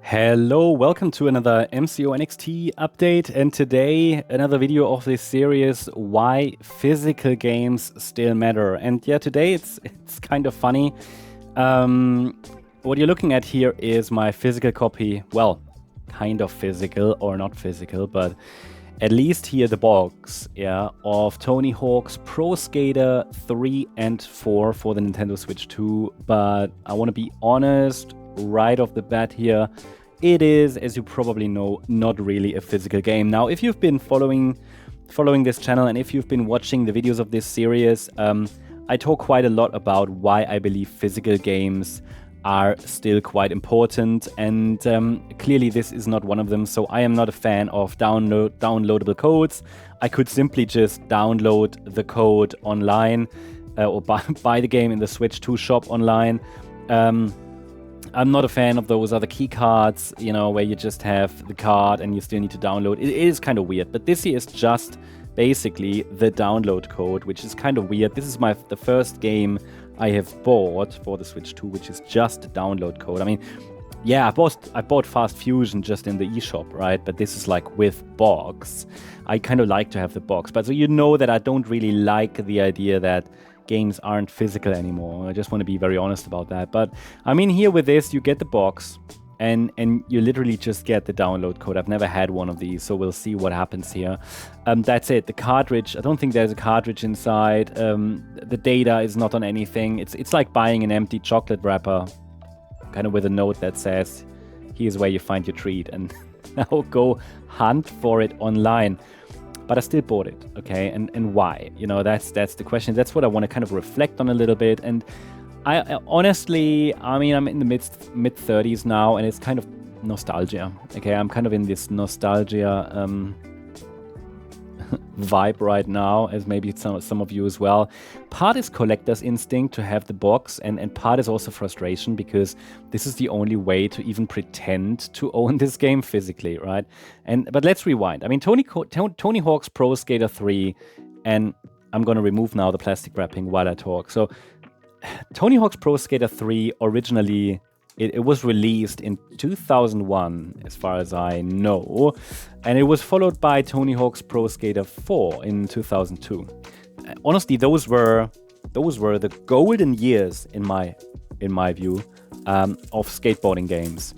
Hello, welcome to another MCO NXT update, and today another video of this series, why physical games still matter. And yeah, today it's kind of funny. What you're looking at here is my physical copy, well, kind of physical or not physical, but at least here the box, yeah, of Tony Hawk's Pro Skater 3 and 4 for the Nintendo Switch 2. But I want to be honest right off the bat here, it is, as you probably know, not really a physical game. Now, if you've been following this channel and if you've been watching the videos of this series, I talk quite a lot about why I believe physical games are still quite important, and clearly this is not one of them. So I am not a fan of downloadable codes. I could simply just download the code online or buy the game in the Switch 2 shop online. I'm not a fan of those other key cards, you know, where you just have the card and you still need to download. It is kind of weird, but this here is just basically the download code, which is kind of weird. This is the first game I have bought for the Switch 2, which is just a download code. I mean, yeah, I bought Fast Fusion just in the eShop, right? But this is like with box. I kind of like to have the box, but so you know that I don't really like the idea that games aren't physical anymore. I just want to be very honest about that. But I mean, here with this, you get the box and you literally just get the download code. I've never had one of these, so we'll see what happens here. That's it. The cartridge, I don't think there's a cartridge inside. The data is not on anything. It's like buying an empty chocolate wrapper, kind of with a note that says, here's where you find your treat, and now go hunt for it online. But I still bought it, okay? And why? You know, that's the question. That's what I want to kind of reflect on a little bit. And I honestly, I mean, I'm in the mid-30s now, and it's kind of nostalgia, okay? I'm kind of in this nostalgia vibe right now, as maybe some of you as well. Part is collector's instinct to have the box, and part is also frustration, because this is the only way to even pretend to own this game physically, right? But let's rewind. I mean, Tony Hawk's Pro Skater 3, and I'm going to remove now the plastic wrapping while I talk. So Tony Hawk's Pro Skater 3 originally, it was released in 2001, as far as I know, and it was followed by Tony Hawk's Pro Skater 4 in 2002. Honestly, those were the golden years in my view of skateboarding games.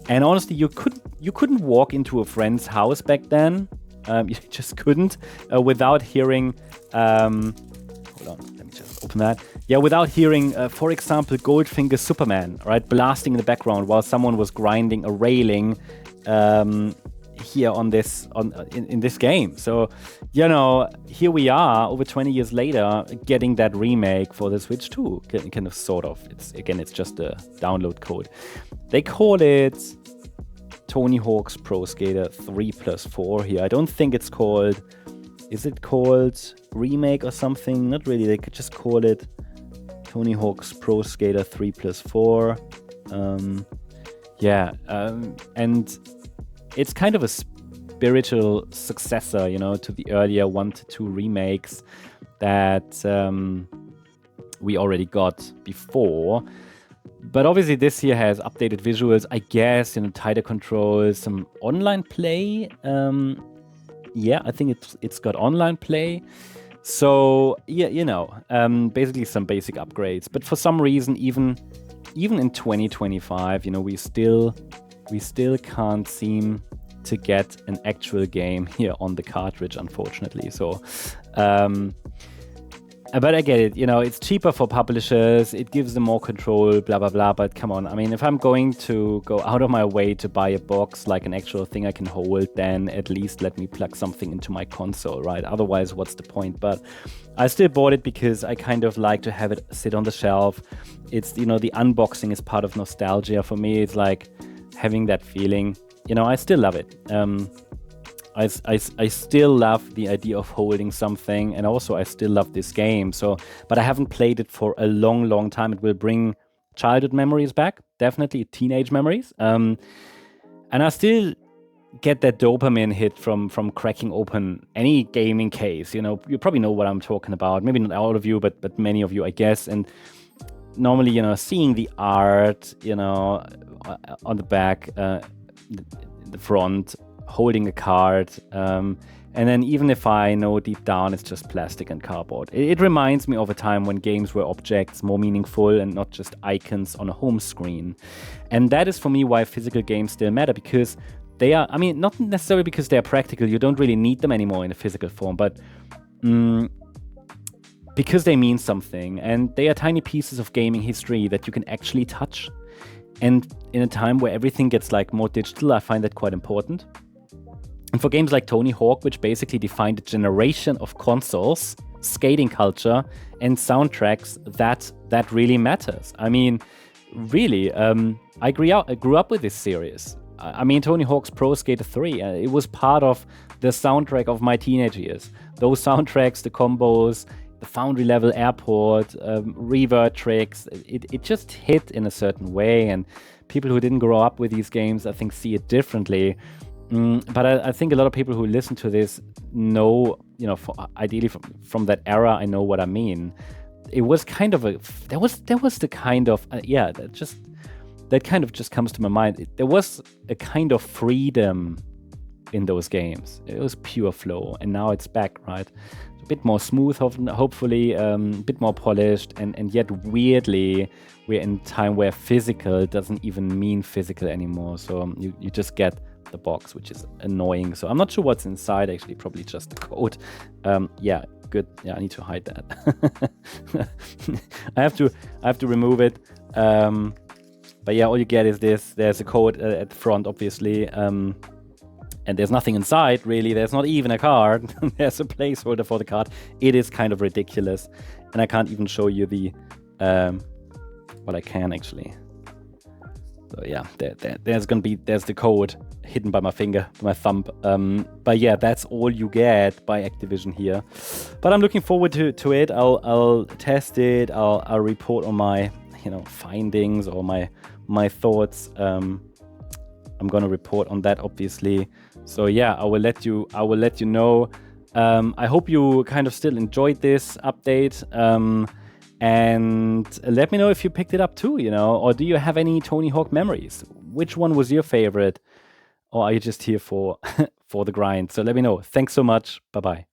And honestly, you couldn't walk into a friend's house back then. You just couldn't without hearing. Hold on, let me just open that. Yeah, without hearing, for example, Goldfinger Superman, right, blasting in the background while someone was grinding a railing here in this game. So, you know, here we are over 20 years later, getting that remake for the Switch 2, kind of, sort of. It's just a download code. They call it Tony Hawk's Pro Skater 3+4 here. I don't think it's called. Is it called remake or something? Not really. They could just call it Tony Hawk's Pro Skater 3+4. And it's kind of a spiritual successor, you know, to the earlier 1 to 2 remakes that we already got before. But obviously this here has updated visuals, I guess, you know, tighter controls, some online play. Yeah, I think it's got online play. So, yeah, you know, basically some basic upgrades. But for some reason, even in 2025, you know, we still can't seem to get an actual game here on the cartridge, unfortunately. So, but I get it, you know, it's cheaper for publishers, it gives them more control, blah, blah, blah. But come on, I mean, if I'm going to go out of my way to buy a box, like an actual thing I can hold, then at least let me plug something into my console, right? Otherwise, what's the point? But I still bought it because I kind of like to have it sit on the shelf. It's, you know, the unboxing is part of nostalgia. For me, it's like having that feeling. You know, I still love it. I still love the idea of holding something, and also I still love this game. So, but I haven't played it for a long, long time. It will bring childhood memories back, definitely teenage memories. And I still get that dopamine hit from cracking open any gaming case. You know, you probably know what I'm talking about. Maybe not all of you, but many of you, I guess. And normally, you know, seeing the art, you know, on the back, the front, holding a card. And then even if I know deep down it's just plastic and cardboard, it reminds me of a time when games were objects, more meaningful and not just icons on a home screen. And that is for me why physical games still matter, because they are, I mean, not necessarily because they're practical, you don't really need them anymore in a physical form, but because they mean something, and they are tiny pieces of gaming history that you can actually touch. And in a time where everything gets like more digital, I find that quite important. And for games like Tony Hawk, which basically defined a generation of consoles, skating culture, and soundtracks, that really matters. I mean, really, I grew up with this series. I mean, Tony Hawk's Pro Skater 3, it was part of the soundtrack of my teenage years. Those soundtracks, the combos, the Foundry level airport, revert tricks, it just hit in a certain way. And people who didn't grow up with these games, I think, see it differently. But I think a lot of people who listen to this know, ideally from that era, I know what I mean. It was kind of there was the kind of, that kind of just comes to my mind. There was a kind of freedom in those games. It was pure flow, and now it's back, right? A bit more smooth, hopefully, a bit more polished, and yet weirdly, we're in a time where physical doesn't even mean physical anymore. So you just get the box, which is annoying. So I'm not sure what's inside, actually, probably just the code. Yeah, good. Yeah, I need to hide that. I have to remove it. But yeah, all you get is this. There's a code at the front, obviously. And there's nothing inside, really. There's not even a card. There's a placeholder for the card. It is kind of ridiculous. And I can't even show you the... well, I can, actually. So yeah, there's the code hidden by my finger, my thumb. But yeah, that's all you get by Activision here. But I'm looking forward to it. I'll test it. I'll report on my findings or my thoughts. I'm gonna report on that, obviously. So yeah, I will let you know. I hope you kind of still enjoyed this update. And let me know if you picked it up too, or do you have any Tony Hawk memories? Which one was your favorite? Or are you just here for the grind? So let me know. Thanks so much. Bye-bye.